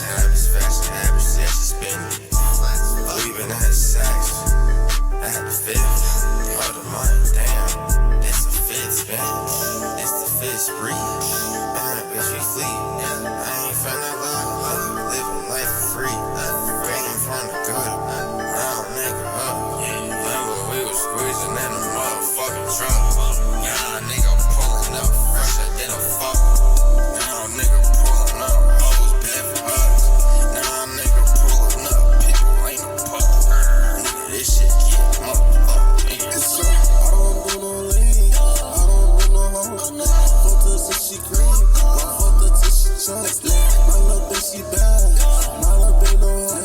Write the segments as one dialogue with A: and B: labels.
A: Fashion habits, yeah, she spinning. Believing that sex. I had the fifth. All the money, damn. This the fifth spin. This the fifth spree. Bitch, we flee. I ain't finna love. Living life for free. Bringing from the gutter. Now nigga up. Remember we was squeezing in the motherfucking trunk. Now nigga pulling up fresher than a fuck. Now nigga pulling up hoes bad for us. Now nigga pulling up people ain't no pup. Nigga this shit get motherfucking.
B: I don't do no lean. I don't do no hoe. Fuck her till she cream. Fuck her till she chunks. My little bitch she bad. My little bitch no hoe.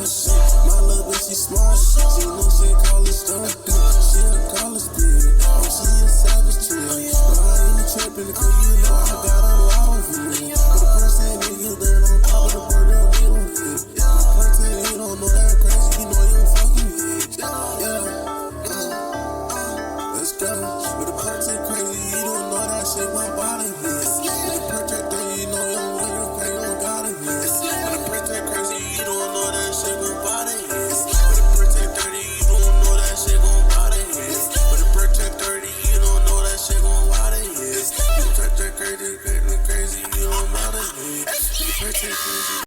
B: My little bitch she smart. She know she college student. She a college bitch. Oh, she a savage tree. But I ain't tripping 'cause you know I got a lot of it. But the person nigga that on top of the burger we don't hit. The person you don't know that crazy. You know you fucking hit. Yeah. Let's go. With the person crazy, you don't know that shit my body hit. With the protector, you know you don't gotta hit. With the person crazy, you don't know that shit my body hit. With the protector, you don't know that shit gon' body hit. With the protector, you don't know that shit gon' body hit. With the protector, crazy, you don't bother hit. With the protector.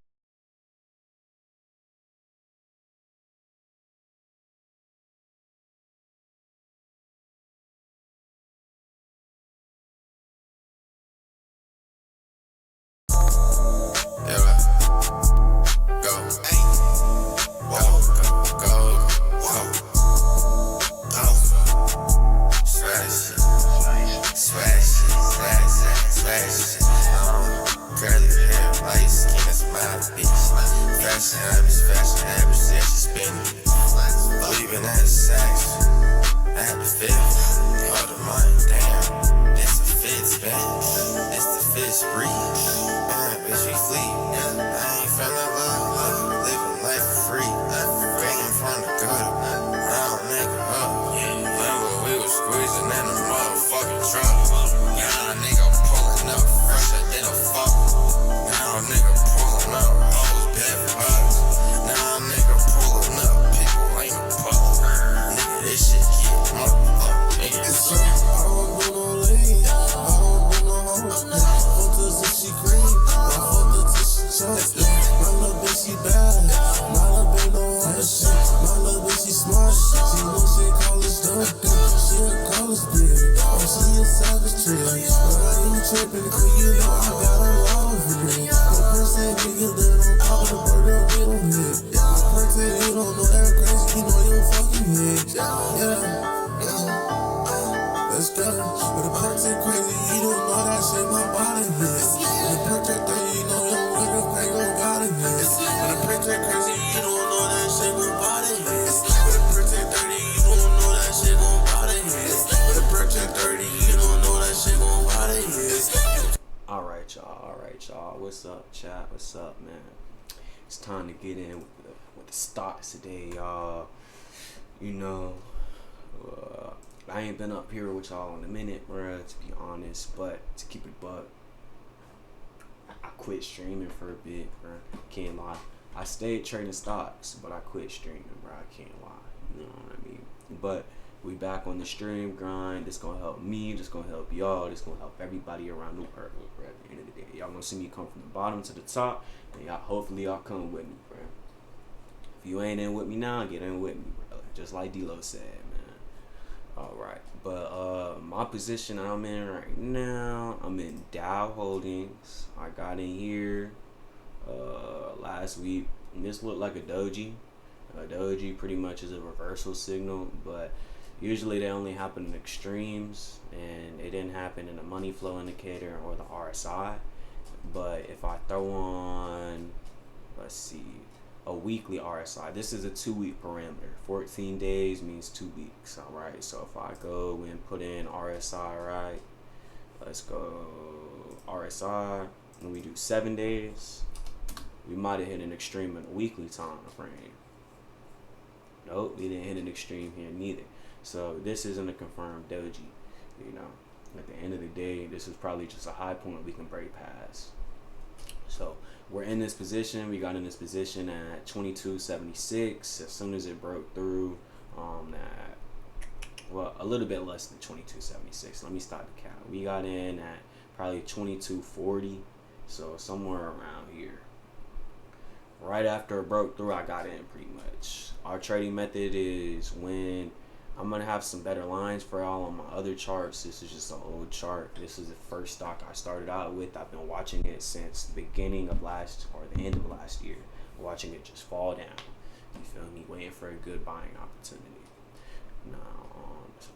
A: Fashion habits, yeah, she spinning. Believing that sex. I had the fifth. All the money, damn. This the fifth spin. This the fifth spree. Bitch, we flee. I ain't finna love. Living life for free. Bringing from the gutter. Now nigga up. Remember we was squeezing in the motherfucking trunk. Now nigga pulling up fresher than a fuck. Now nigga pulling up hoes bad for us. Now nigga pulling up people ain't no pup. Nigga this shit get motherfucking.
B: I don't do no lean. I don't do no hoe. Fuck her till she cream. Fuck her till she chunks. My little bitch she bad. My little bitch no hoe. My little bitch she smart. She know she college student. She a college bitch. Oh, she a savage tree. But I ain't tripping 'cause you know I got a lot of it. The person nigga that on top of the burger we don't hit. The person you don't know that crazy. You know you fucking hit. Yeah. Let's go. With the person crazy, you don't know that shit my body hit. With the protector, you know you don't gotta hit. With the protector crazy, you don't know that shit my body hit. With the protector, you don't know that shit gon' body hit. With the protector, you don't know that shit gon' body hit.
C: Alright y'all, what's up chat, what's up man? It's time to get in with the stocks today, y'all. You know, I ain't been up here with y'all in a minute, bruh, to be honest, but to keep it buck, I quit streaming for a bit, bruh, can't lie. I stayed trading stocks, but I quit streaming, bruh, I can't lie, you know what I mean? But we back on the stream grind. This gonna help me, this gonna help y'all, this gonna help everybody around the world, bruh. At the end of the day, y'all gonna see me come from the bottom to the top, and y'all hopefully y'all come with me, bruh. If you ain't in with me now, get in with me, bruh. Just like D-Lo said, man. Alright, but my position I'm in right now, I'm in Dow Holdings. I got in here last week, and this looked like a doji. A doji pretty much is a reversal signal, but usually they only happen in extremes, and it didn't happen in the money flow indicator or the RSI. But if I throw on, let's see, a weekly RSI, this is a 2-week parameter. 14 days means 2 weeks. All right, so if I go and put in RSI, right, let's go RSI, and we do 7 days, we might have hit an extreme in a weekly time frame. Nope, we didn't hit an extreme here neither. So this isn't a confirmed doji, you know. At the end of the day, this is probably just a high point we can break past. So we're in this position. We got in this position at 22.76. As soon as it broke through, at well, a little bit less than 22.76. Let me stop the count. We got in at probably 22.40, so somewhere around here. Right after it broke through, I got in pretty much. Our trading method is when I'm gonna have some better lines for y'all on my other charts. This is just an old chart. This is the first stock I started out with. I've been watching it since the beginning of the end of last year. Watching it just fall down. You feel me? Waiting for a good buying opportunity. Now,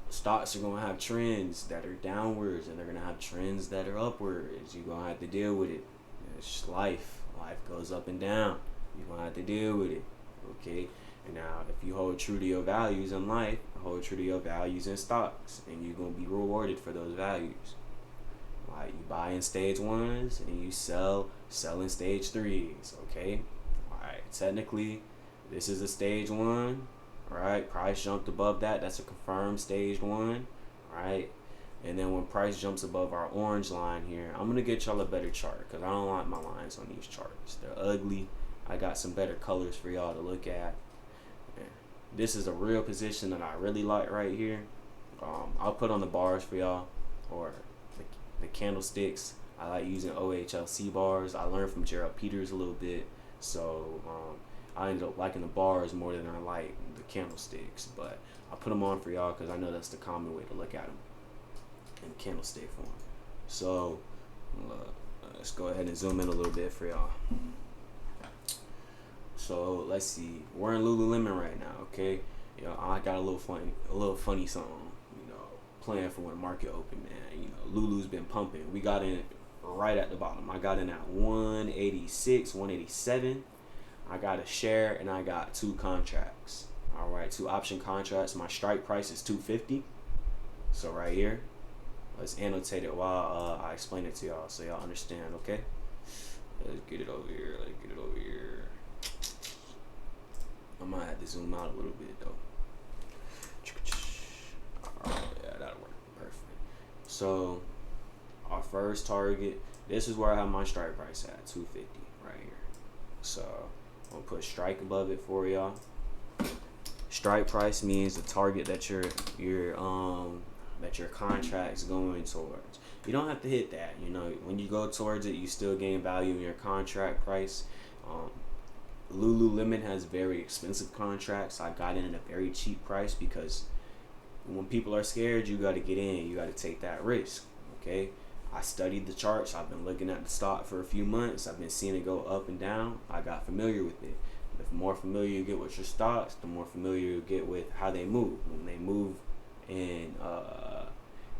C: stocks are gonna have trends that are downwards, and they're gonna have trends that are upwards. You're gonna have to deal with it. It's just life. Life goes up and down. You're gonna have to deal with it. Okay? And now, if you hold true to your values in life, hold true to your values in stocks, and you're gonna be rewarded for those values. Like, you buy in stage 1s and you sell in stage 3s. Okay? Alright, technically this is a stage 1. Right, price jumped above that. That's a confirmed stage 1. Right, and then when price jumps above our orange line here, I'm gonna get y'all a better chart because I don't like my lines on these charts. They're ugly. I got some better colors for y'all to look at. Yeah. This is a real position that I really like right here. I'll put on the bars for y'all, or the candlesticks. I like using OHLC bars. I learned from Gerald Peters a little bit, so I ended up liking the bars more than I like the candlesticks, but I put them on for y'all because I know that's the common way to look at them in candlestick form. So let's go ahead and zoom in a little bit for y'all. So let's see, we're in Lululemon right now. Okay, I got a little funny something, playing for when the market opened, man. Lulu's been pumping. We got in right at the bottom. I got in at 186, 187. I got a share and I got 2 contracts. All right, 2 option contracts. My strike price is 250. So right here, let's annotate it while I explain it to y'all so y'all understand. Okay, let's get it over here. I might have to zoom out a little bit though. All right, yeah, that'll work perfect. So our first target. This is where I have my strike price at 250 right here. So I'm gonna put strike above it for y'all. Strike price means the target that your contract's going towards. You don't have to hit that. When you go towards it, you still gain value in your contract price. Lululemon has very expensive contracts. I got in at a very cheap price because when people are scared, you got to get in. You got to take that risk. Okay. I studied the charts. I've been looking at the stock for a few months. I've been seeing it go up and down. I got familiar with it. The more familiar you get with your stocks, the more familiar you get with how they move. When they move in,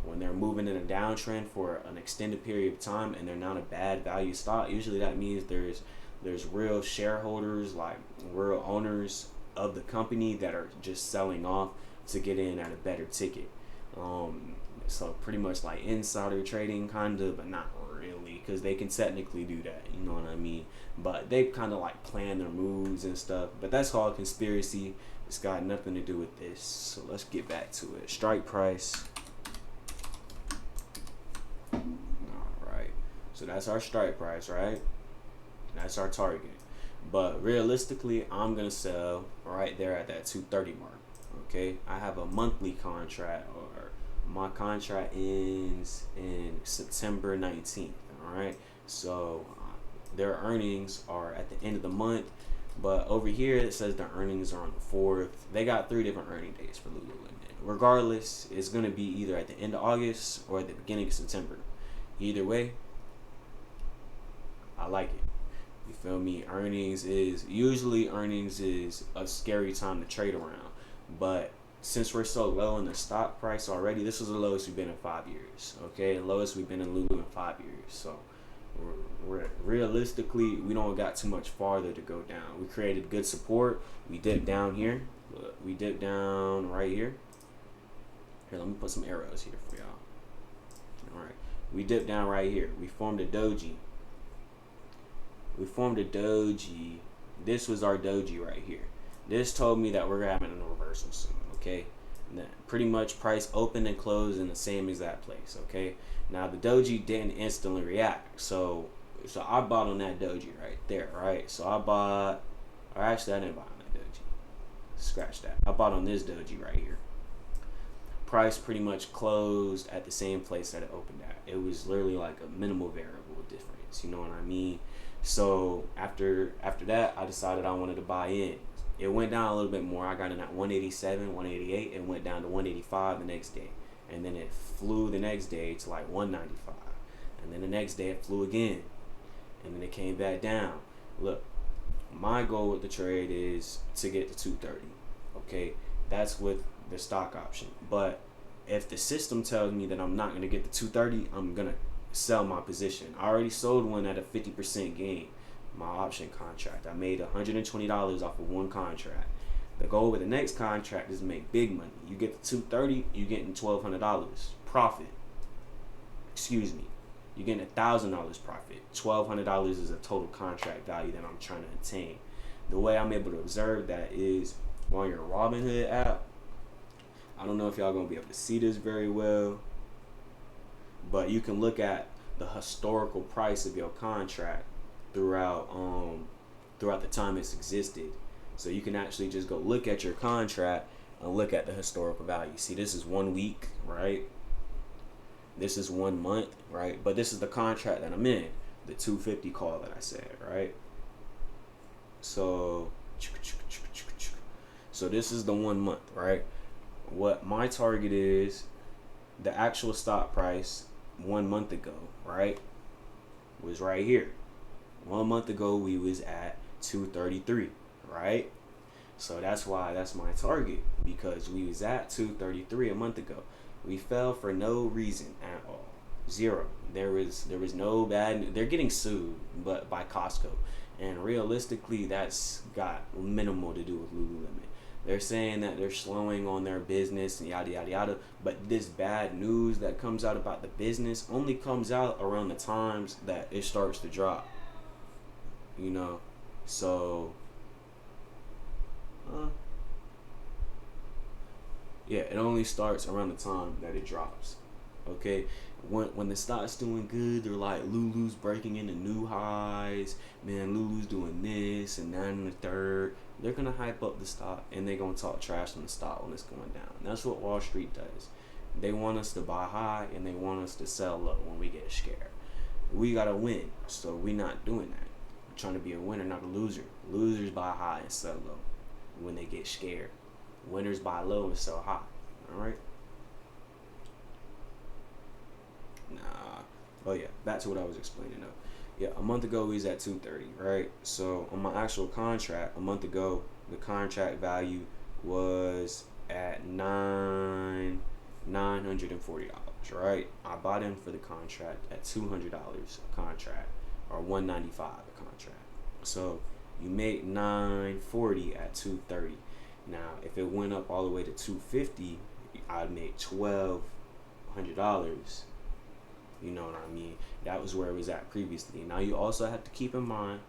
C: when they're moving in a downtrend for an extended period of time and they're not a bad value stock, usually that means there's real shareholders, like real owners of the company that are just selling off to get in at a better ticket. So pretty much like insider trading, kind of, but not really, because they can technically do that, you know what I mean? But they kind of like plan their moves and stuff. But that's called conspiracy. It's got nothing to do with this. So let's get back to it. Strike price. All right. So that's our strike price, right? That's our target. But realistically, I'm gonna sell right there at that 230 mark. Okay. I have a monthly contract, or my contract ends in September 19th. All right. So their earnings are at the end of the month, but over here it says their earnings are on the 4th. They got 3 different earning days for Lululemon. Regardless, it's going to be either at the end of August or at the beginning of September. Either way, I like it. You feel me? Earnings is a scary time to trade around, but since we're so low in the stock price already, this is the lowest we've been in 5 years. Okay, the lowest we've been in Lulu in 5 years. So realistically, we don't got too much farther to go down. We created good support. We dipped down here. We dipped down right here. Here, let me put some arrows here for y'all. All right, we dipped down right here. We formed a doji. This was our doji right here. This told me that we're having a reversal soon. Okay, and then pretty much price opened and closed in the same exact place. Okay, now the doji didn't instantly react, so So I bought on that doji right there, right? So I bought, or actually I didn't buy on that doji. Scratch that. I bought on this doji right here. Price pretty much closed at the same place that it opened at. It was literally like a minimal variable difference. You know what I mean? So after that, I decided I wanted to buy in. It went down a little bit more. I got in at 187, 188, and went down to 185 the next day. And then it flew the next day to like 195. And then the next day it flew again. And then it came back down. Look, my goal with the trade is to get to 230. Okay? That's with the stock option. But if the system tells me that I'm not going to get to 230, I'm going to sell my position. I already sold one at a 50% gain. My option contract. I made $120 off of one contract. The goal with the next contract is to make big money. You get to 230, you're getting $1,200 profit. Excuse me. You're getting $1,000 profit. $1,200 is a total contract value that I'm trying to attain. The way I'm able to observe that is on your Robinhood app. I don't know if y'all gonna be able to see this very well, but you can look at the historical price of your contract throughout the time it's existed. So you can actually just go look at your contract and look at the historical value. See, this is 1 week, right? This is 1 month, right? But this is the contract that I'm in, the 250 call that I said, right? So this is the 1 month, right? What my target is, the actual stock price 1 month ago, right, was right here. 1 month ago we was at 233, right? So that's why that's my target, because we was at 233 a month ago. We fell for no reason at all. Zero. There was no bad. They're getting sued, but by Costco, and realistically, that's got minimal to do with Lululemon. They're saying that they're slowing on their business and yada yada yada. But this bad news that comes out about the business only comes out around the times that it starts to drop. You know, so yeah, it only starts around the time that it drops. Okay, when the stock's doing good, they're like, Lulu's breaking into new highs. Man, Lulu's doing this and that and the third. They're gonna hype up the stock and they're gonna talk trash on the stock when it's going down. That's what Wall Street does. They want us to buy high and they want us to sell low when we get scared. We gotta win, so we're not doing that. We're trying to be a winner, not a loser. Losers buy high and sell low when they get scared. Winners buy low and sell high. Alright? Oh yeah, back to what I was explaining though. Yeah, a month ago we was at 230, right? So on my actual contract, a month ago, the contract value was at $940, right? I bought in for the contract at $200 a contract, or $195 a contract. So you make $940 at 230. Now, if it went up all the way to 250, I'd make $1,200. You know what I mean? That was where it was at previously. Now, you also have to keep in mind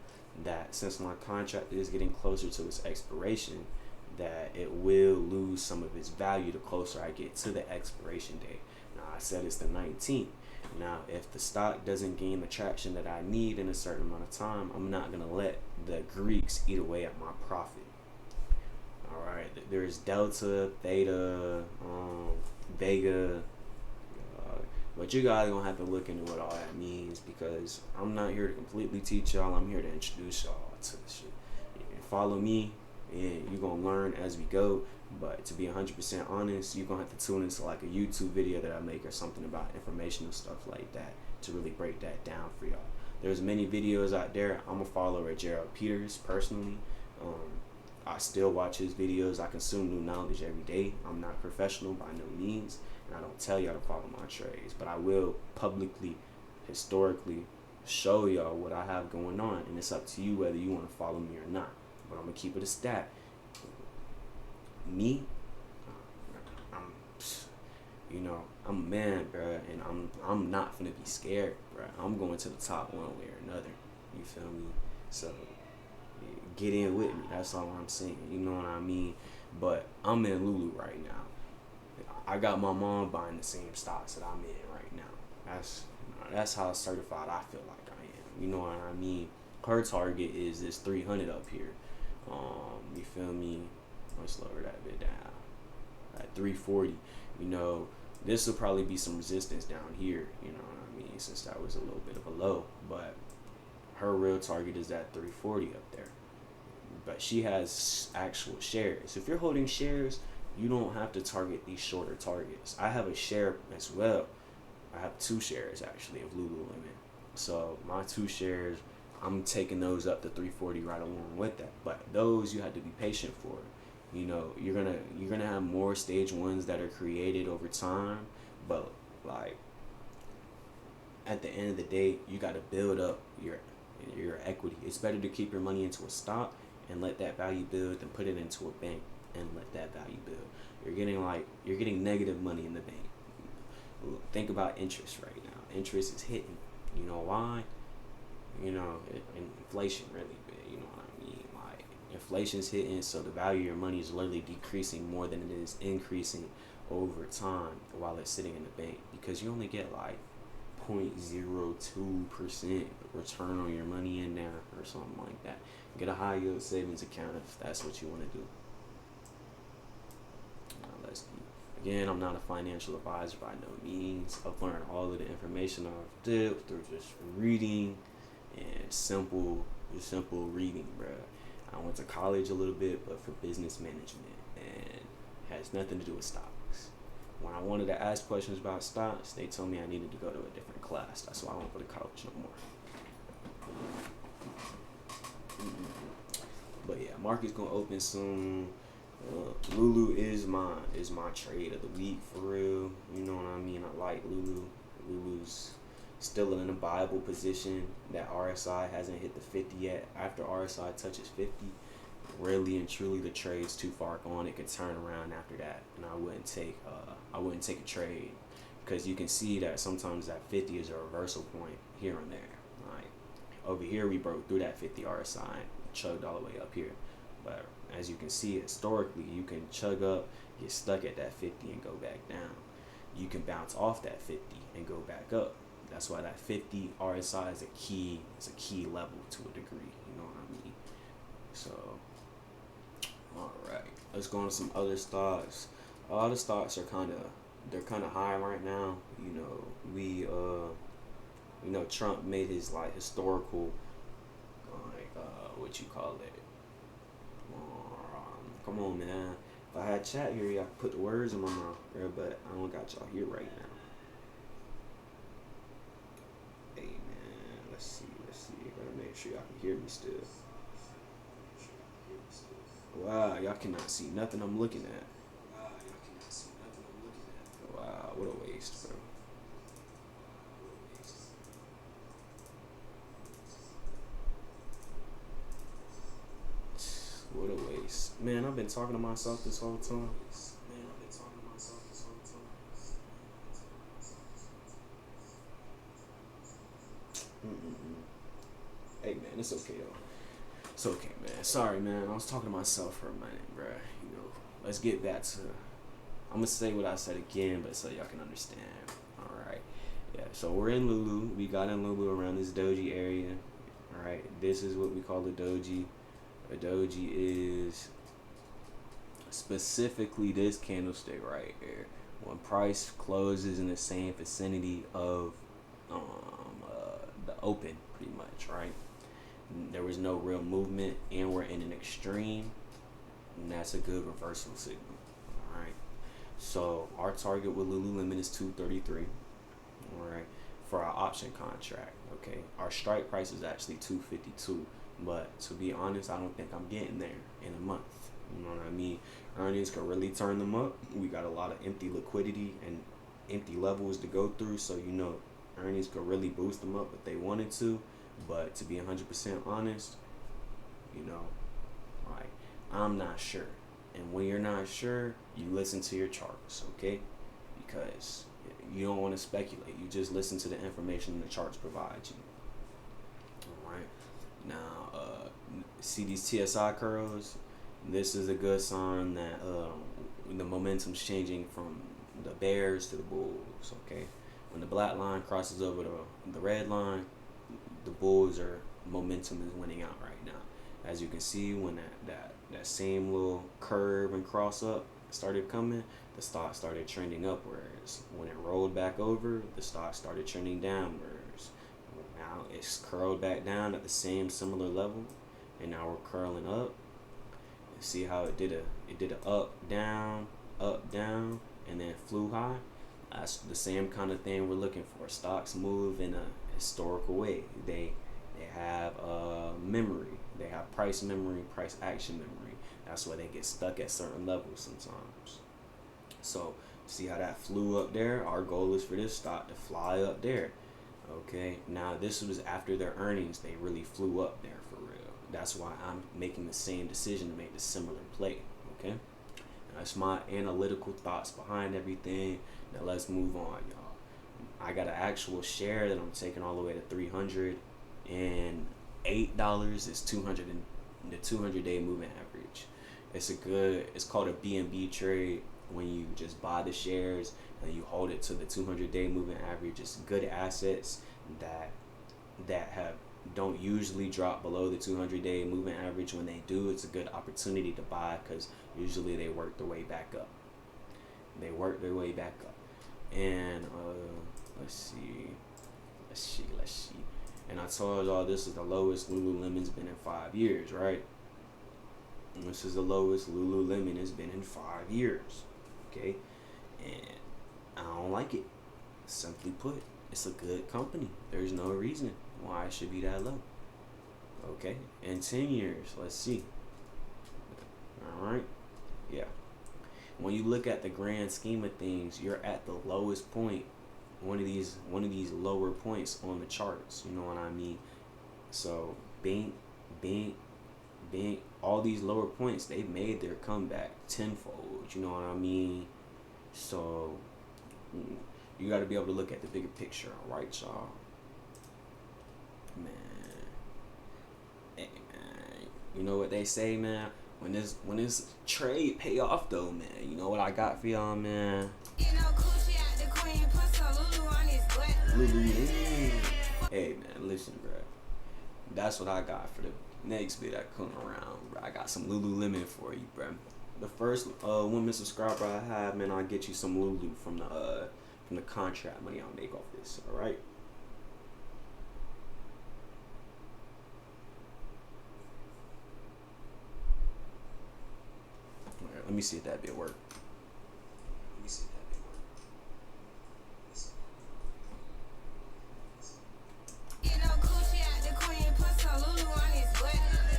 C: that since my contract is getting closer to its expiration, that it will lose some of its value the closer I get to the expiration date. Now, I said it's the 19th. Now, if the stock doesn't gain the traction that I need in a certain amount of time, I'm not going to let the Greeks eat away at my profit. Alright, there's Delta, Theta, Vega, but you guys gonna have to look into what all that means, because I'm not here to completely teach y'all. I'm here to introduce y'all to this shit. Follow me, and you're gonna learn as we go. But to be 100% honest, you're gonna have to tune into like a YouTube video that I make or something about informational stuff like that to really break that down for y'all. There's many videos out there. I'm a follower of Gerald Peters personally. I still watch his videos. I consume new knowledge every day. I'm not professional by no means, and I don't tell y'all to follow my trades, but I will publicly, historically show y'all what I have going on, and it's up to you whether you want to follow me or not. But I'm gonna keep it a stat. Me, I'm a man, bro, and I'm not gonna be scared, bro. I'm going to the top one way or another. You feel me? So get in with me. That's all I'm saying. You know what I mean? But I'm in Lulu right now. I got my mom buying the same stocks that I'm in right now. That's how certified I feel like I am. You know what I mean? Her target is this 300 up here. You feel me? Let's lower that bit down at 340. You know, this will probably be some resistance down here. You know what I mean? Since that was a little bit of a low, but her real target is at 340 up there. But she has actual shares. If you're holding shares, you don't have to target these shorter targets. I have a share as well. I have 2 shares actually of Lululemon. So my 2 shares, I'm taking those up to 340 right along with that. But those you have to be patient for. You know, you're gonna have more stage ones that are created over time, but like at the end of the day, you got to build up your equity. It's better to keep your money into a stock and let that value build than put it into a bank and let that value build. You're getting negative money in the bank. Think about interest right now. Interest is hitting. You know why? You know, inflation really big. You know what I mean? Like, inflation's hitting, so the value of your money is literally decreasing more than it is increasing over time while it's sitting in the bank, because you only get like 0.02% return on your money in there or something like that. Get a high yield savings account if that's what you want to do. Again, I'm not a financial advisor by no means. I've learned all of the information I've did through just reading and simple reading, bro. I went to college a little bit, but for business management, and has nothing to do with stocks. When I wanted to ask questions about stocks, they told me I needed to go to a different class. That's why I won't go to college no more. But yeah, market's gonna open soon. Lulu is my trade of the week for real. You know what I mean? I like Lulu. Lulu's still in a viable position. That RSI hasn't hit the 50 yet. After RSI touches 50, really and truly the trade's too far gone. It could turn around after that, and I wouldn't take a trade, because you can see that sometimes that 50 is a reversal point here and there. Like over here, we broke through that 50 RSI and chugged all the way up here. But as you can see, historically, you can chug up, get stuck at that 50 and go back down. You can bounce off that 50 and go back up. That's why that 50 RSI is a key level to a degree. You know what I mean? So, all right, let's go on to some other stocks. A lot of stocks are kind of high right now. Trump made his like historical, what you call it. Come on, man. If I had chat here, y'all could put the words in my mouth, bro, but I don't got y'all here right now. Hey, man, let's see. Gotta make sure y'all can hear me still. Wow, y'all cannot see nothing I'm looking at. Wow, what a waste, bro. What a waste. Man, I've been talking to myself this whole time. Hey, man, it's okay, though. It's okay, man. Sorry, man. I was talking to myself for a minute, bruh. You know, let's get back to... I'm going to say what I said again, but so y'all can understand. Alright. Yeah, so we're in Lulu. We got in Lulu around this doji area. Alright, this is what we call a doji. A doji is specifically this candlestick right here. When price closes in the same vicinity of the open, pretty much, right? There was no real movement, and we're in an extreme, and that's a good reversal signal. All right. So our target with Lululemon is 233. All right. For our option contract, okay. Our strike price is actually 252. But to be honest, I don't think I'm getting there in a month. You know what I mean? Earnings can really turn them up. We got a lot of empty liquidity and empty levels to go through. So, you know, earnings could really boost them up if they wanted to. But to be 100% honest, you know, like, I'm not sure. And when you're not sure, you listen to your charts, okay? Because you don't want to speculate. You just listen to the information the charts provide you. All right? Now, see these TSI curls? This is a good sign that the momentum's changing from the bears to the bulls, okay? When the black line crosses over the red line, the bulls are momentum is winning out right now. As you can see, when that same little curve and cross up started coming, the stock started trending upwards. When it rolled back over, the stock started trending downwards. Now it's curled back down at the same similar level, and now we're curling up. See how it did a up down, and then flew high. That's the same kind of thing we're looking for. Stocks move in a historical way. They have memory. They have price memory, price action memory. That's why they get stuck at certain levels sometimes. So see how that flew up there? Our goal is for this stock to fly up there. Okay, now this was after their earnings. They really flew up there for real. That's why I'm making the same decision to make the similar play. Okay, that's my analytical thoughts behind everything. Now let's move on, y'all. I got an actual share that I'm taking all the way to $308. Is 200 and the 200-day moving average. It's called a BNB trade. When you just buy the shares and you hold it to the 200-day moving average. It's good assets that don't usually drop below the 200-day moving average. When they do, it's a good opportunity to buy because usually they work their way back up. And let's see. And I told y'all this is the lowest Lululemon's been in 5 years, right? And this is the lowest Lululemon has been in 5 years. Okay, and I don't like it. Simply put, it's a good company. There's no reason why it should be that low. Okay, in 10 years, let's see. All right, yeah. When you look at the grand scheme of things, you're at the lowest point. One of these lower points on the charts. You know what I mean? So, Bink, all these lower points, they've made their comeback tenfold. You know what I mean? So you got to be able to look at the bigger picture, all right, y'all? Man, you know what they say, man? When this trade pay off, though, man. You know what I got for y'all, man? Lulu. Hey, man, listen, bro. That's what I got for the next bit that come around, bro. I got some Lululemon for you, bro. The first woman subscriber I have, man, I'll get you some Lulu from the contract money I'll make off this. All right. All right, let me see if that bit work.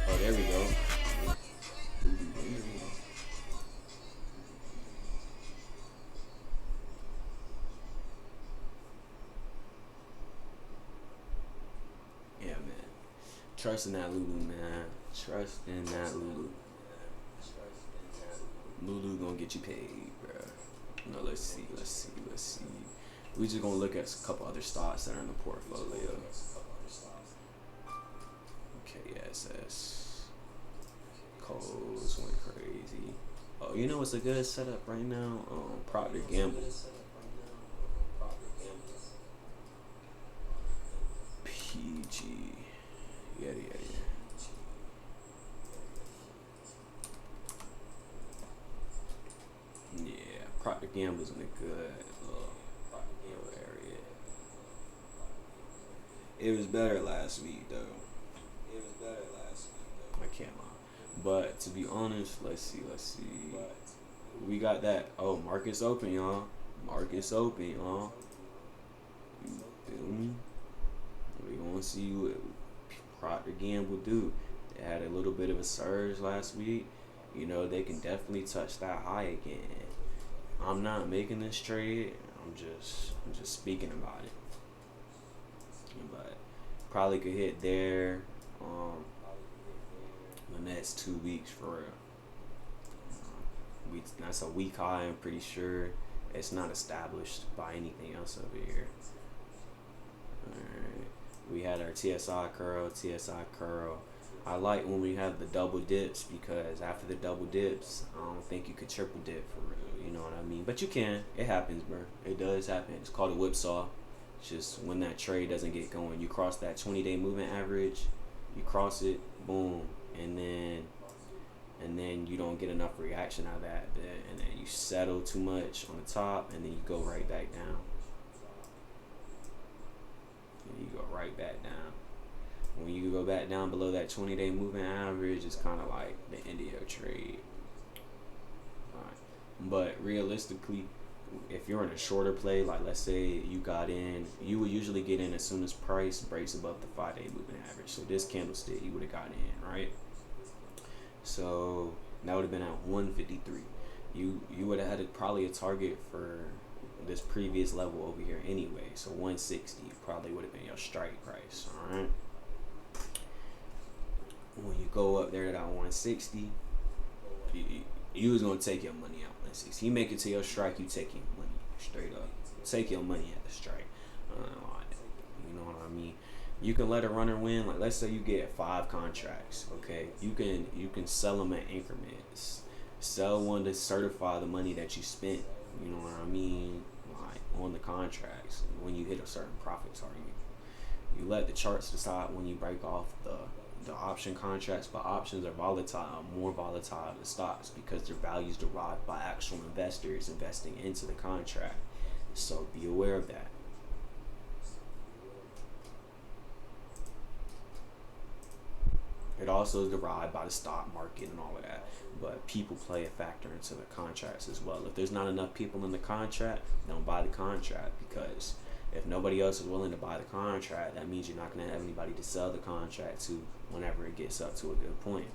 C: Oh, there we go. Yeah, man. Trust in that Lulu, man. Trust in that Lulu. Lulu gonna get you paid, bro. No, let's see. We just gonna look at a couple other stocks that are in the portfolio. KSS. Coles went crazy. Oh, you know what's a good setup right now? Procter Gamble. PG. Yeah. Yeah, Procter Gamble's in a good area. It was better last week, though. I can't lie. But to be honest, let's see. We got that. Oh, market's open, y'all. You feel me? We gonna see what Procter Gamble do. They had a little bit of a surge last week. You know, they can definitely touch that high again. I'm not making this trade. I'm just speaking about it. But probably could hit there the next 2 weeks for real. That's a week high. I'm pretty sure it's not established by anything else over here. Alright, we had our TSI curl. I like when we have the double dips because after the double dips, I don't think you could triple dip for real. You know what I mean? But you can. It happens, bro. It does happen. It's called a whipsaw. Just when that trade doesn't get going, you cross that 20-day moving average, you cross it, boom, and then you don't get enough reaction out of that, and then you settle too much on the top, and then you go right back down. And you go right back down. When you go back down below that 20-day moving average, it's kind of like the end of your trade. Alright. But realistically, if you're in a shorter play, like let's say you got in, you would usually get in as soon as price breaks above the 5-day moving average. So this candlestick, you would have got in, right? So that would have been at 153. You would have had probably a target for this previous level over here anyway. So 160 probably would have been your strike price. All right. When you go up there to that 160, you was gonna take your money out 160. You make it to your strike, you take your money straight up. Take your money at the strike. You know what I mean? You can let a runner win. Like let's say you get 5 contracts. Okay, you can sell them at increments. Sell one to certify the money that you spent. You know what I mean? Like on the contracts. When you hit a certain profit target, you let the charts decide when you break off the option contracts, but options are volatile, more volatile than stocks because their value is derived by actual investors investing into the contract. So be aware of that. It also is derived by the stock market and all of that, but people play a factor into the contracts as well. If there's not enough people in the contract, don't buy the contract, because if nobody else is willing to buy the contract, that means you're not going to have anybody to sell the contract to whenever it gets up to a good point.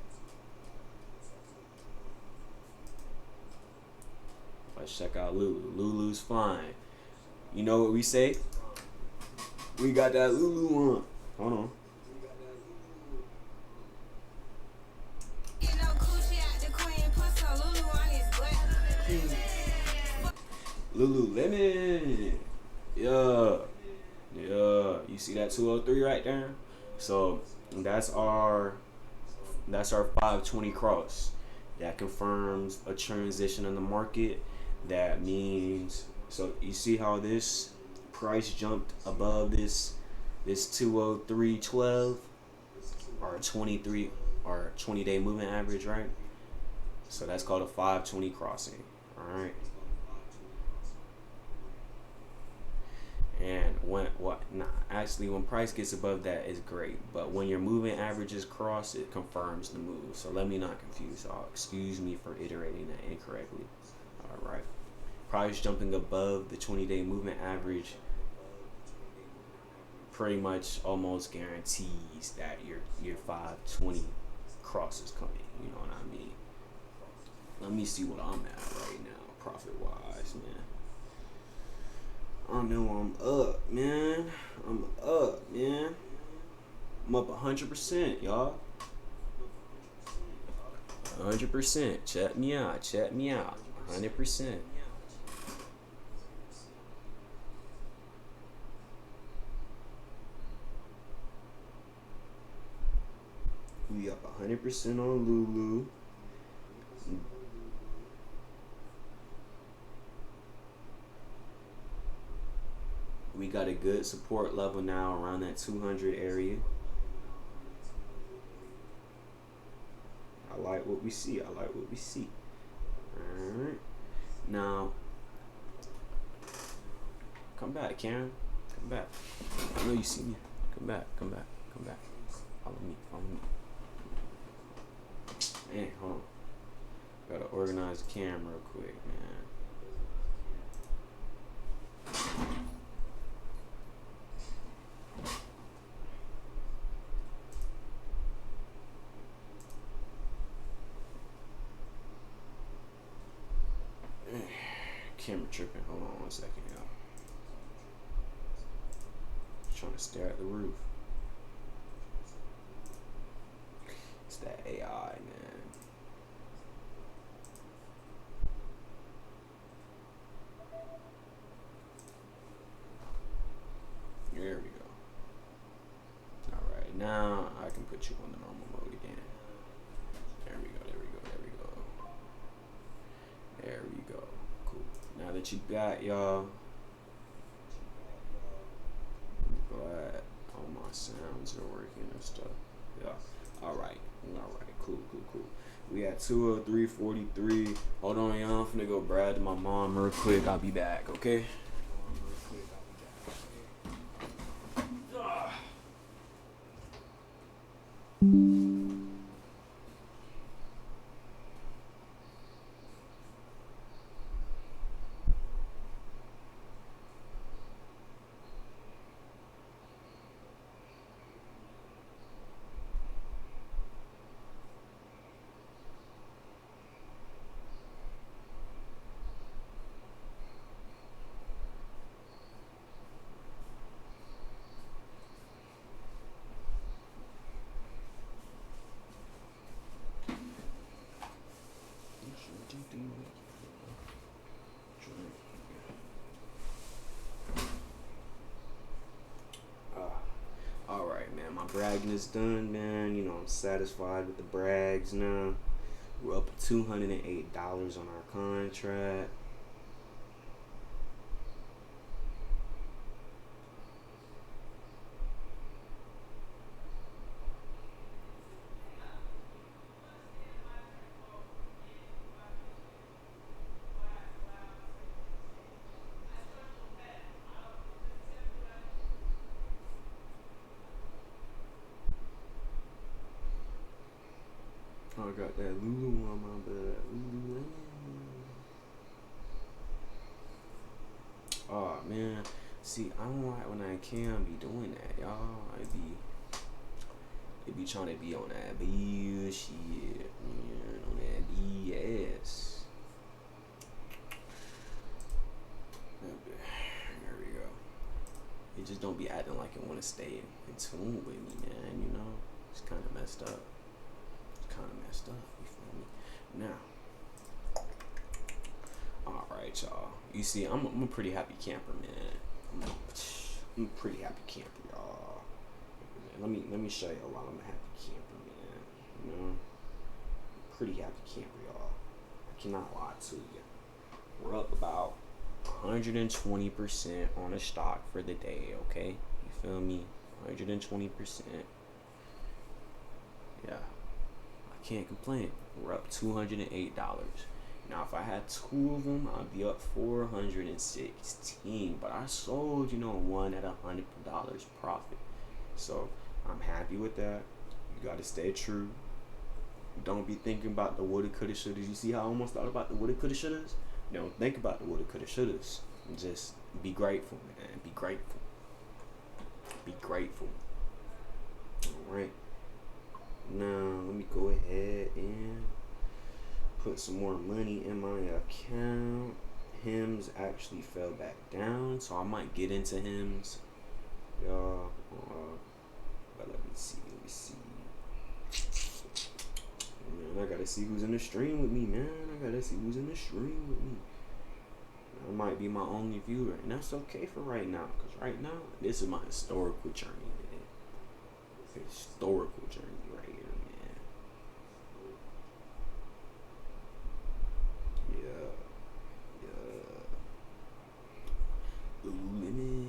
C: Let's check out Lulu. Lulu's fine. You know what we say? We got that Lulu on. Hold on. Lululemon. Yeah. You see that 203 right there? So that's our 520 cross. That confirms a transition in the market. That means, so you see how this price jumped above this 203.12 or 23 or 20-day moving average, right? So that's called a 520 crossing. All right. And when price gets above that, it's great. But when your moving averages cross, it confirms the move. So let me not confuse y'all. Excuse me for iterating that incorrectly. All right. Price jumping above the 20-day moving average pretty much almost guarantees that your 520 cross is coming. You know what I mean? Let me see what I'm at right now, profit wise, man. I know I'm up, man. I'm up, man. I'm up 100%, y'all. 100%. Check me out. 100%. We up 100% on Lulu. We got a good support level now around that 200 area. I like what we see. Alright. Now, come back, Karen. Come back. I know you see me. Come back. Follow me. Man, hold on. Gotta organize the camera real quick, man. Camera tripping. Hold on 1 second, y'all. Trying to stare at the roof. It's that AI, man. There we go. Alright, now I can put you on the normal mode again. There we go. Cool. Now that you got y'all We at 203:43. Hold on, y'all. I'm finna go brag to my mom real quick. I'll be back, okay? Alright, man, my bragging is done, man. You know, I'm satisfied with the brags now. We're up to $208 on our contract. I got that Lulu on my bed. Lululemon. Oh man, see, I don't like when I can be doing that, y'all. It be trying to be on that bullshit, man, on that BS. There we go. It just don't be acting like it want to stay in tune with me, man. You know, it's kind of messed up. You feel me? Now, alright, y'all. You see, I'm a pretty happy camper, man. I'm a pretty happy camper, y'all. Let me show you why I'm a happy camper, man. You know, pretty happy camper, y'all. I cannot lie to you. We're up about 120% on the stock for the day, okay? You feel me? 120%. Yeah. Can't complain. We're up $208. Now, if I had two of them, I'd be up $416. But I sold, one at $100 profit. So I'm happy with that. You gotta stay true. Don't be thinking about the woulda, coulda, shouldas. You see how I almost thought about the woulda, coulda, shouldas? Don't think about the woulda, coulda, shouldas. Just be grateful, man. Be grateful. Be grateful. All right. Now, let me go ahead and put some more money in my account. Hims actually fell back down, so I might get into Hims, y'all. But let me see. Man, I gotta see who's in the stream with me, man. I might be my only viewer, and that's okay for right now, because right now, this is my historical journey, man. Historical journey right here, man. Yeah. Lululemon.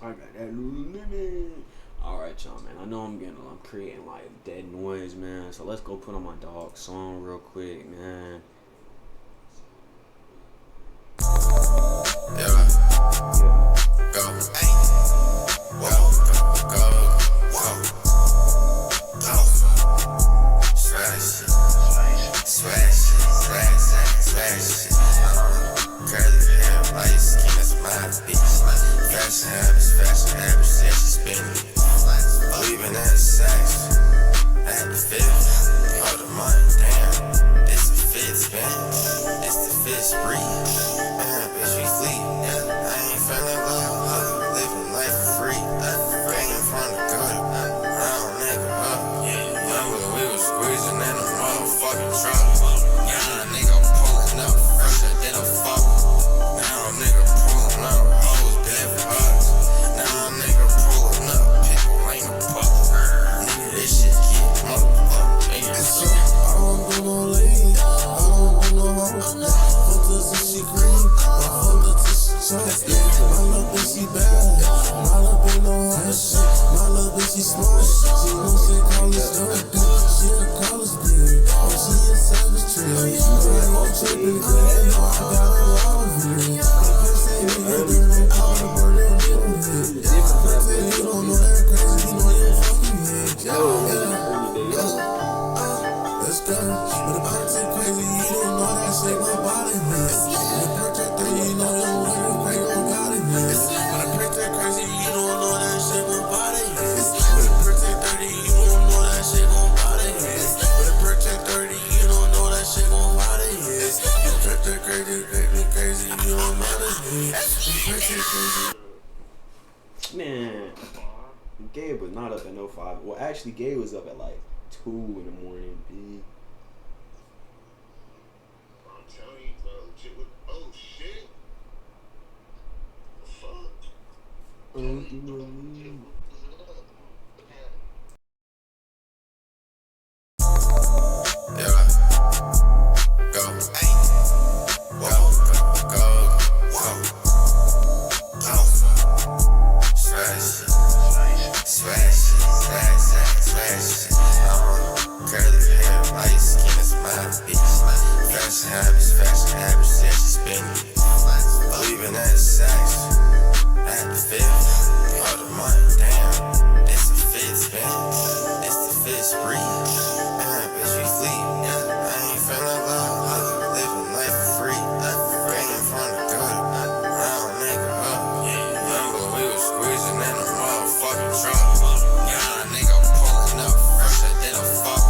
C: I got that Lululemon. Alright, y'all, man. I know I'm creating like dead noise, man. So let's go put on my dog song real quick, man.
A: Yeah. Go. Hey. Whoa. Go. Swag shit. spree. Man, bitch, we fleet. I ain't feeling love, living life for free. Banging from the gutter, round nigga up. Remember we was squeezing in the motherfucking truck. Now nigga pulling up, fresher than a fuck. Now nigga pulling up, hoes dead for hugs. Now nigga pulling up, people ain't a pup. Nigga, this shit get motherfucking.
B: I don't do no lady, I don't do no hoe. Fuck her till she cream, I fuck her till she choke. My little bitch she bad, my little bitch know how to shit. My little bitch she smart, she know she college dope. She a college bitch, oh she a savage tree. I ain't trippin', girl, you know I got a lot of it. The person nigga that don't call the bird, they'll get him hit. You don't know that crazy, you know you fucking hit. Let's go. But the person crazy, you don't know that shit gon' bother me. The person thing, you know you don't know that gon' bother me. But the person crazy, you don't know that shit gon' bother you. But the person 30, you don't know that shit gon' bother you. But the person 30, you don't know that shit gon' bother you. The person crazy, you don't bother me. The person crazy.
C: Man, Gabe was not up at no 5. Well, actually, Gabe was up at like 2 in the morning. B.
D: I'm telling you, bro. Oh, shit. The fuck?
A: Yeah. Go. Ay. Go. Go. Go. Go. Smash. Smash. Smash. Smash. Curly hair, light skin, that's my bitch. Fashion habits, yeah, she spinning. Believing that it's sex. At the fifth, all the money, damn. This a fit spin. This the fit spree. Man, bitch, we fleet. I ain't feeling love, living life for free. Banging from the gutter, round nigga up. Remember we was squeezing in the motherfucking truck. Now nigga pulling up, fresher than a fuck.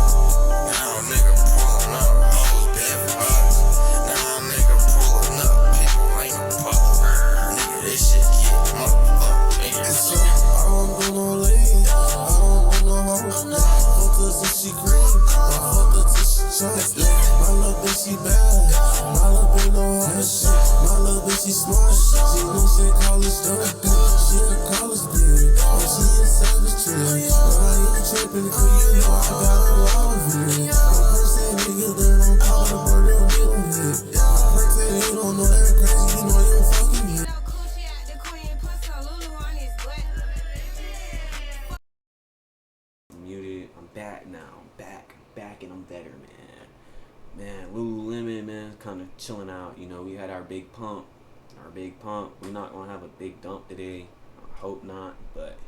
A: Now nigga pulling up, hoes dead for hugs. Now nigga pulling up, people ain't a pup. Nigga, this shit get motherfucking.
B: I don't do no lady, I don't do no hoe. Fuck her till she cream, I fuck her till she choke. My little bitch she bad, my little bitch know how to shit. My little bitch she smart, she know she college dope. She a college bitch, oh she a savage tree. But I ain't trippin', cause you know I got a lot of it. The person nigga that don't call the bird, they'll get him hit. The person you don't know that crazy, you know you fucking hit.
C: Muted. I'm back now. I'm back, and I'm better, man. Man, Lululemon, man, kind of chilling out. You know, we had our big pump. We're not gonna have a big dump today. I hope not. But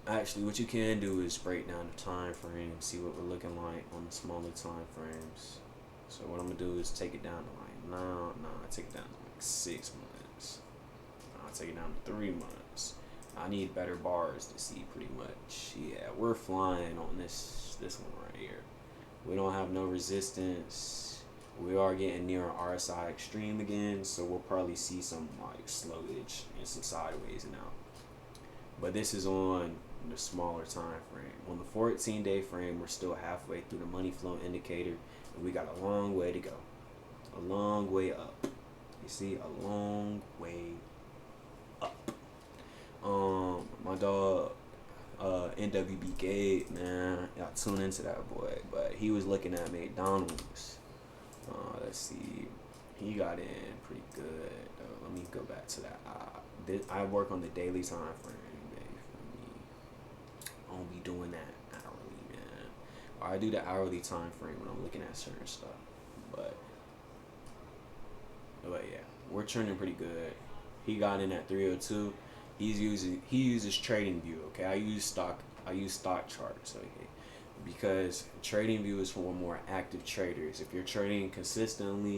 C: actually, what you can do is break down the time frame, see what we're looking like on the smaller time frames. So what I'm gonna do is take it down to like I take it down to like 6 months. I'll take it down to 3 months. I need better bars to see pretty much. Yeah, we're flying on this one right here. We don't have no resistance. We are getting near our RSI extreme again, so we'll probably see some like slowage and some sideways now. But this is on the smaller time frame. On the 14-day frame, we're still halfway through the money flow indicator, and we got a long way to go. A long way up. You see, a long way up. My dog, NWB Gabe, man, y'all tune into that boy. But he was looking at McDonald's. Let's see, he got in pretty good. Let me go back to that. I work on the daily time frame, baby. I don't be doing that hourly, man. Or I do the hourly time frame when I'm looking at certain stuff. But yeah, we're trending pretty good. He got in at 302. He uses TradingView. Okay, I use stock charts. Okay, because TradingView is for more active traders. If you're trading consistently,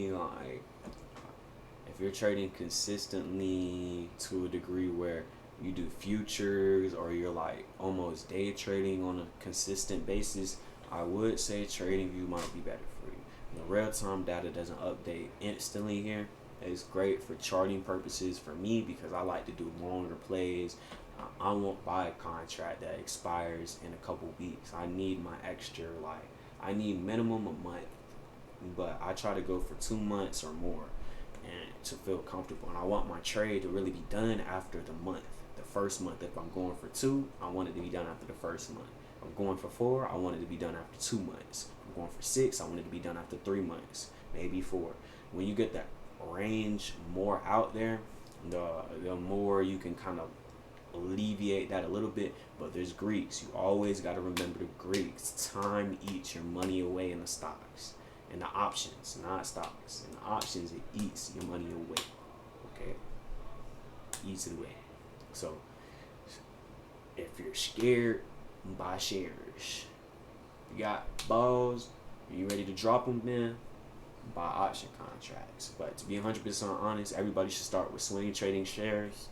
C: to a degree where you do futures or you're like almost day trading on a consistent basis, I would say TradingView might be better for you. The real-time data doesn't update instantly here. It's great for charting purposes for me because I like to do longer plays. I won't buy a contract that expires in a couple weeks. I need my extra, like, I need minimum a month, but I try to go for 2 months or more and to feel comfortable. And I want my trade to really be done after the month. The first month, if I'm going for 2, I want it to be done after the first month. If I'm going for 4, I want it to be done after 2 months. If I'm going for 6, I want it to be done after 3 months, maybe 4. When you get that range more out there, the more you can kind of alleviate that a little bit. But there's Greeks. You always got to remember the Greeks. Time eats your money away in the stocks. And the options, not stocks. And the options, it eats your money away. Okay? Eats it away. So, if you're scared, buy shares. You got balls, you ready to drop them, man? Buy option contracts. But to be 100% honest, everybody should start with swing trading shares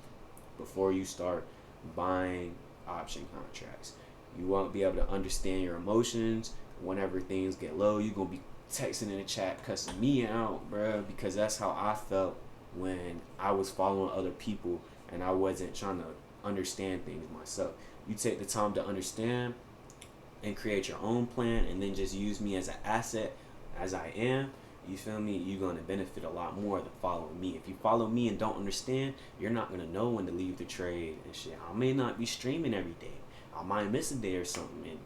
C: before you start buying option contracts. You won't be able to understand your emotions whenever things get low. You're going to be texting in the chat cussing me out, bro, because that's how I felt when I was following other people and I wasn't trying to understand things myself. You take the time to understand and create your own plan and then just use me as an asset as I am. You feel me? You're going to benefit a lot more than following me. If you follow me and don't understand, you're not going to know when to leave the trade and shit. I may not be streaming every day. I might miss a day or something, and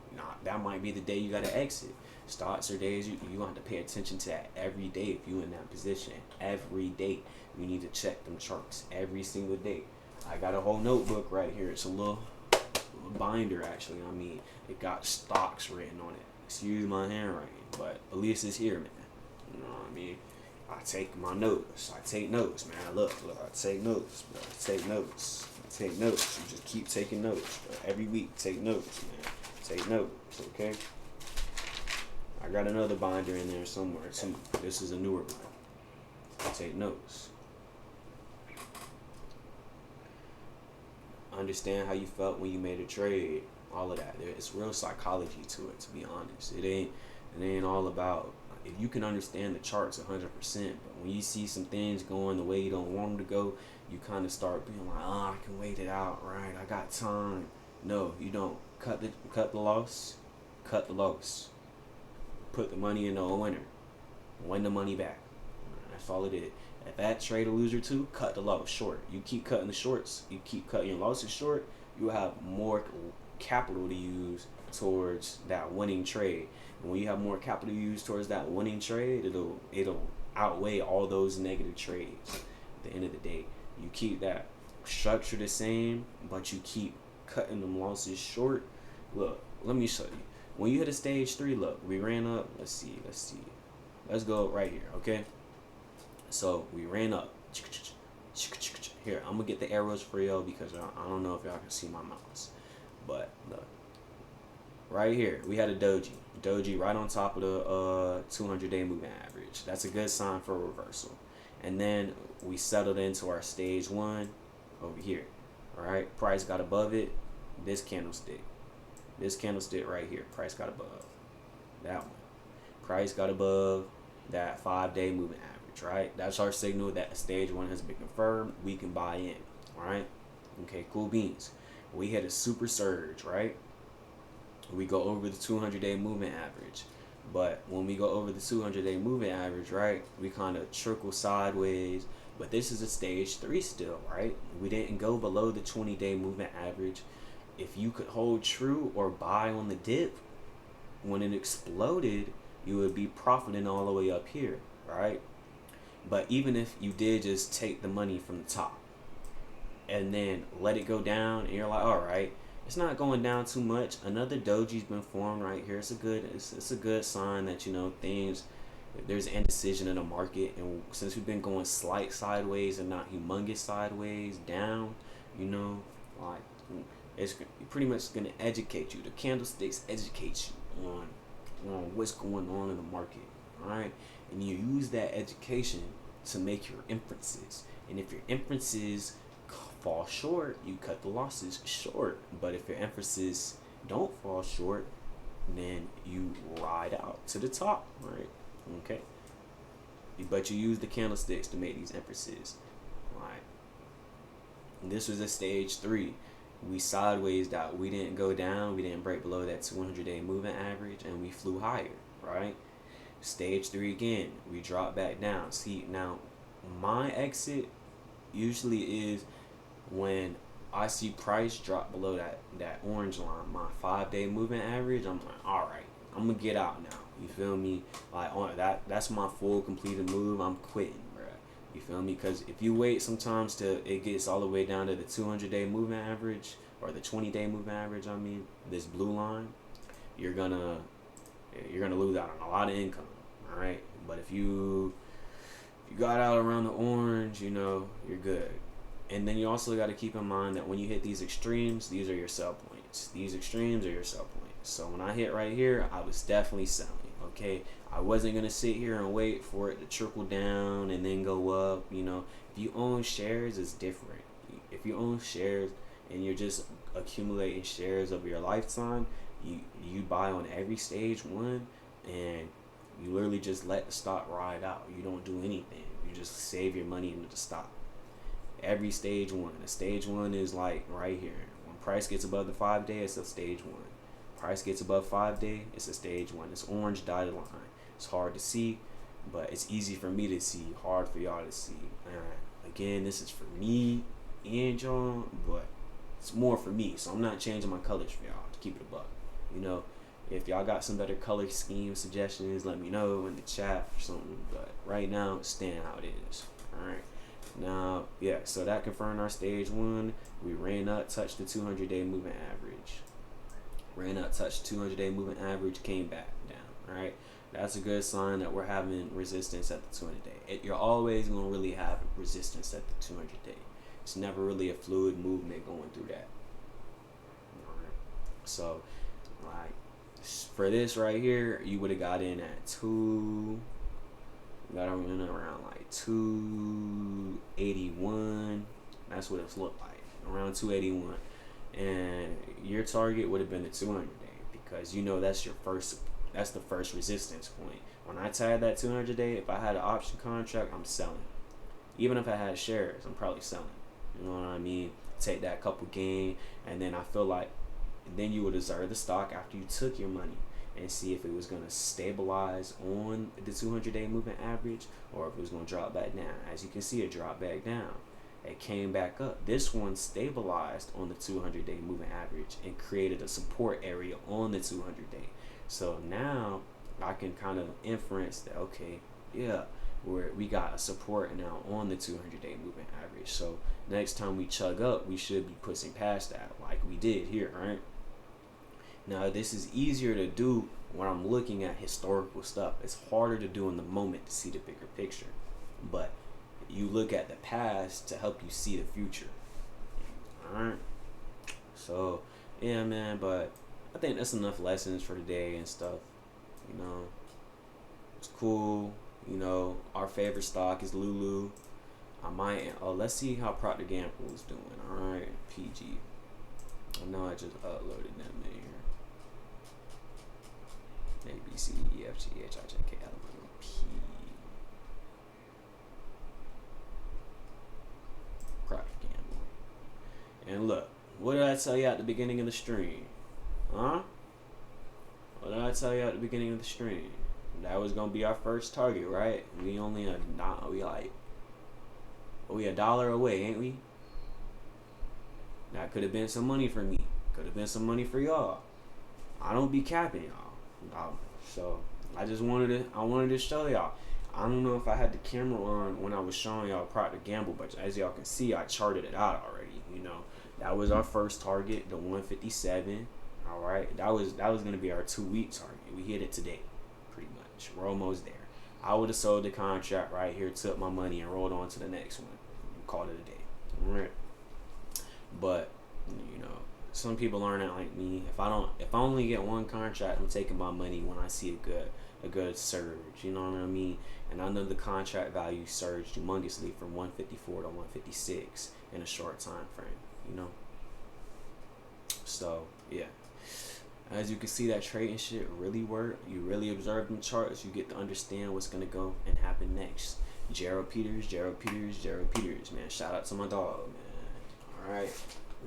C: that might be the day you got to exit. Stocks or days, you going to have to pay attention to that every day if you in that position. Every day. You need to check them charts every single day. I got a whole notebook right here. It's a little binder, actually. I mean, it got stocks written on it. Excuse my handwriting, but at least it's here, man. You know what I mean? I take my notes. I take notes, man. Look, I take notes, bro. I take notes. You just keep taking notes, bro. Every week, take notes, man. Take notes, okay? I got another binder in there somewhere. This is a newer binder. I take notes. Understand how you felt when you made a trade. All of that. It's real psychology to it, to be honest. It ain't all about. If you can understand the charts 100%, but when you see some things going the way you don't want them to go, you kind of start being like, I can wait it out, right? I got time. No, you don't. Cut the loss. Cut the loss. Put the money in the winner. Win the money back. That's all it is. If that trade a loser too, cut the loss short. You keep cutting the shorts. You keep cutting your losses short. You have more capital to use towards that winning trade. And when you have more capital to use towards that winning trade, it'll outweigh all those negative trades. At the end of the day, you keep that structure the same, but you keep cutting them losses short. Look, let me show you. When you hit a stage 3, look, we ran up. Let's see. Let's go right here, okay? So we ran up. Here, I'm gonna get the arrows for y'all because I don't know if y'all can see my mouse, but look, right here we had a doji right on top of the 200-day moving average. That's a good sign for a reversal. And then we settled into our stage 1 over here. All right, price got above it. This candlestick right here, price got above that one. Price got above that 5-day moving average, right? That's our signal that stage 1 has been confirmed. We can buy in, all right? Okay, cool beans. We hit a super surge, right? We go over the 200-day moving average. But when we go over the 200-day moving average, right, we kind of trickle sideways. But this is a stage 3 still, right? We didn't go below the 20-day moving average. If you could hold true or buy on the dip, when it exploded, you would be profiting all the way up here, right? But even if you did just take the money from the top and then let it go down and you're like, all right, it's not going down too much. Another doji's been formed right here. It's a good sign that, you know, things, there's indecision in the market. And since we've been going slight sideways and not humongous sideways down, you know, like, it's pretty much going to educate you. The candlesticks educate you on what's going on in the market, all right? And you use that education to make your inferences. And if your inferences fall short, you cut the losses short. But if your inferences don't fall short, then you ride out to the top, right? Okay, but you use the candlesticks to make these empresses. Right. This was a stage 3. We sideways out. We didn't go down. We didn't break below that 200-day moving average, and we flew higher. Right. Stage 3 again. We dropped back down. See, now my exit usually is when I see price drop below that orange line, my 5-day moving average. I'm like, all right, I'm gonna get out now. You feel me? Like on that's my full completed move. I'm quitting, bro. You feel me? Because if you wait, sometimes till it gets all the way down to the 200-day moving average or the 20-day moving average. I mean, this blue line, you're gonna lose out on a lot of income. All right, but if you got out around the orange, you know, you're good. And then you also got to keep in mind that when you hit these extremes, these are your sell points. These extremes are your sell points. So when I hit right here, I was definitely selling. Okay, I wasn't gonna sit here and wait for it to trickle down and then go up. You know, if you own shares, it's different. If you own shares and you're just accumulating shares over your lifetime, you buy on every stage 1, and you literally just let the stock ride out. You don't do anything. You just save your money into the stock. Every stage 1. The stage 1 is like right here. When price gets above the 5-day, it's a stage 1. Price gets above 5-day, it's a stage 1. It's orange dotted line. It's hard to see, but it's easy for me to see. Hard for y'all to see. Again, this is for me and y'all, but it's more for me. So I'm not changing my colors for y'all to keep it a buck. You know, if y'all got some better color scheme suggestions, let me know in the chat or something. But right now, it's staying how it is. All right. Now, yeah, so that confirmed our stage 1. We ran up, touched the 200-day moving average. Ran up, touched 200-day moving average, came back down. All right. That's a good sign that we're having resistance at the 200-day. You're always going to really have resistance at the 200-day. It's never really a fluid movement going through that. All right. So, like, for this right here, you would have got in at 2. Got in around like 281. That's what it's looked like, around 281. And your target would have been the 200-day, because you know that's the first resistance point. When I tied that 200-day, if I had an option contract, I'm selling. Even if I had shares, I'm probably selling. You know what I mean? Take that couple gain, and then I feel like then you would observe the stock after you took your money and see if it was going to stabilize on the 200-day moving average or if it was going to drop back down. As you can see, it dropped back down. It came back up. This one stabilized on the 200-day moving average and created a support area on the 200-day. So now I can kind of inference that, okay, yeah, we got a support now on the 200-day moving average. So next time we chug up, we should be pushing past that like we did here, right? Now, this is easier to do when I'm looking at historical stuff. It's harder to do in the moment to see the bigger picture. But you look at the past to help you see the future. Alright? So, yeah, man, but I think that's enough lessons for today and stuff. You know, it's cool. You know, our favorite stock is Lulu. Let's see how Procter & Gamble is doing. Alright, PG. I know I just uploaded them in here. A, B, C, E, F, G, H, I, J, K, L, M, N, P. Procter & Gamble. And look, what did I tell you at the beginning of the stream? Huh? What did I tell you at the beginning of the stream? That was gonna be our first target, right? We only we $1 away, ain't we? That could have been some money for me. Could have been some money for y'all. I don't be capping y'all. So I wanted to show y'all. I don't know if I had the camera on when I was showing y'all Procter & Gamble, but as y'all can see, I charted it out already. You know, that was our first target, the 157. All right, that was gonna be our 2-week target. We hit it today, pretty much. We're almost there. I would have sold the contract right here, took my money, and rolled on to the next one. And called it a day. All right. But you know, some people aren't like me. If I only get one contract, I'm taking my money when I see a good surge. You know what I mean? And I know the contract value surged humongously from 154 to 156 in a short time frame. You know. So yeah. As you can see, that trading shit really work. You really observe them charts, you get to understand what's gonna go and happen next. Gerald Peters, man. Shout out to my dog, man. Alright.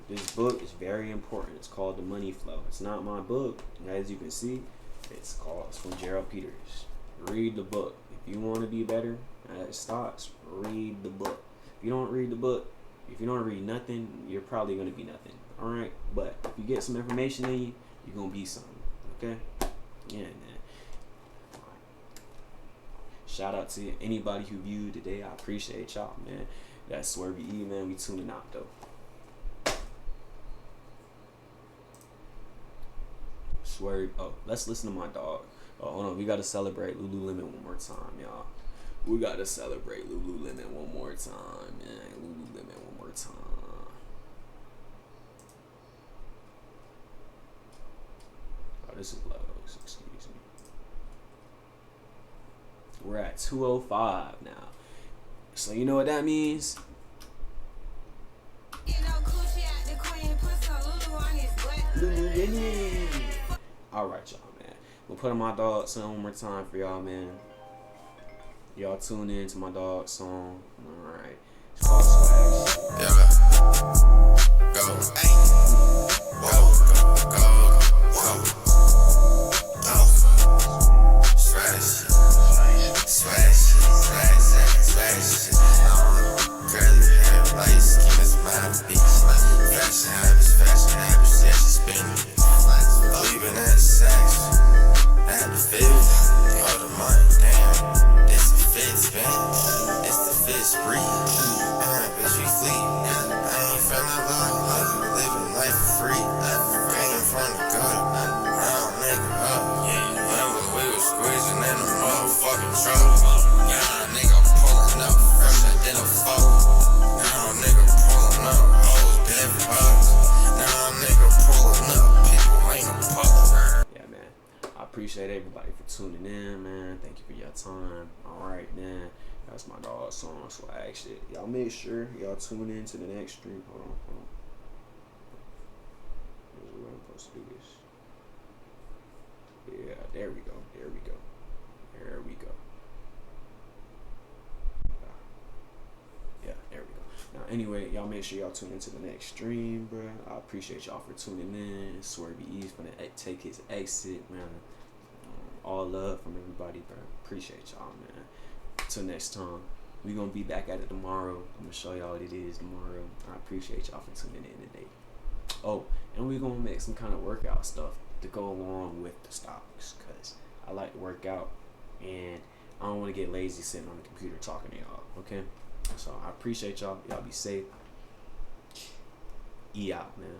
C: This book is very important. It's called The Money Flow. It's not my book. As you can see, it's from Gerald Peters. Read the book. If you want to be better at stocks, read the book. If you don't read the book, if you don't read nothing, you're probably going to be nothing. Alright? But if you get some information in you, you're going to be something. Okay? Yeah, man. Shout out to anybody who viewed today. I appreciate y'all, man. That's SwervyE, man. We tuning out, though. Oh, let's listen to my dog. Oh, hold on. We got to celebrate Lululemon one more time, y'all. We got to celebrate Lululemon one more time, man. Lululemon one more time. Oh, this is low. Excuse me. We're at 205 now. So you know what that means? Lululemon. Alright, y'all, man. We'll put on my dog song one more time for y'all, man. Y'all tune in to my dog song. Alright. It's called Swag.
A: Yeah. Go. Girl, you have light skin, it's my bitch. Fashion habits, yeah, she spending. Oh, you been at sex. I had to feel all the money, damn. It's a fit spin. It's the fit spree. Bitch, we fleet. I ain't from the law, living life for free. Came from the gutter, round nigga up. Remember we was squeezing in the motherfucking truck. Yeah, nigga pulling up, fresher than a fuck. Now nigga pulling up, hoes dead bugs. Now nigga pulling up, people ain't no fuck.
C: Yeah, man. I appreciate everybody for tuning in, man. Thank you for your time. Alright, man. That's my dog song, Swag shit. Y'all make sure y'all tune in to the next stream. Hold on. Where's the way I'm supposed to do this? Yeah, there we go. Yeah, there we go. Now, anyway, y'all make sure y'all tune into the next stream, bro. I appreciate y'all for tuning in. SwervyE's gonna take his exit, man. All love from everybody, bro. Appreciate y'all, man. Till next time, we gonna be back at it tomorrow. I'm gonna show y'all what it is tomorrow. I appreciate y'all for tuning in today. Oh, and we gonna make some kind of workout stuff to go along with the stocks, cause I like to work out and I don't want to get lazy sitting on the computer talking to y'all. Okay, so I appreciate y'all. Y'all be safe. E out, man.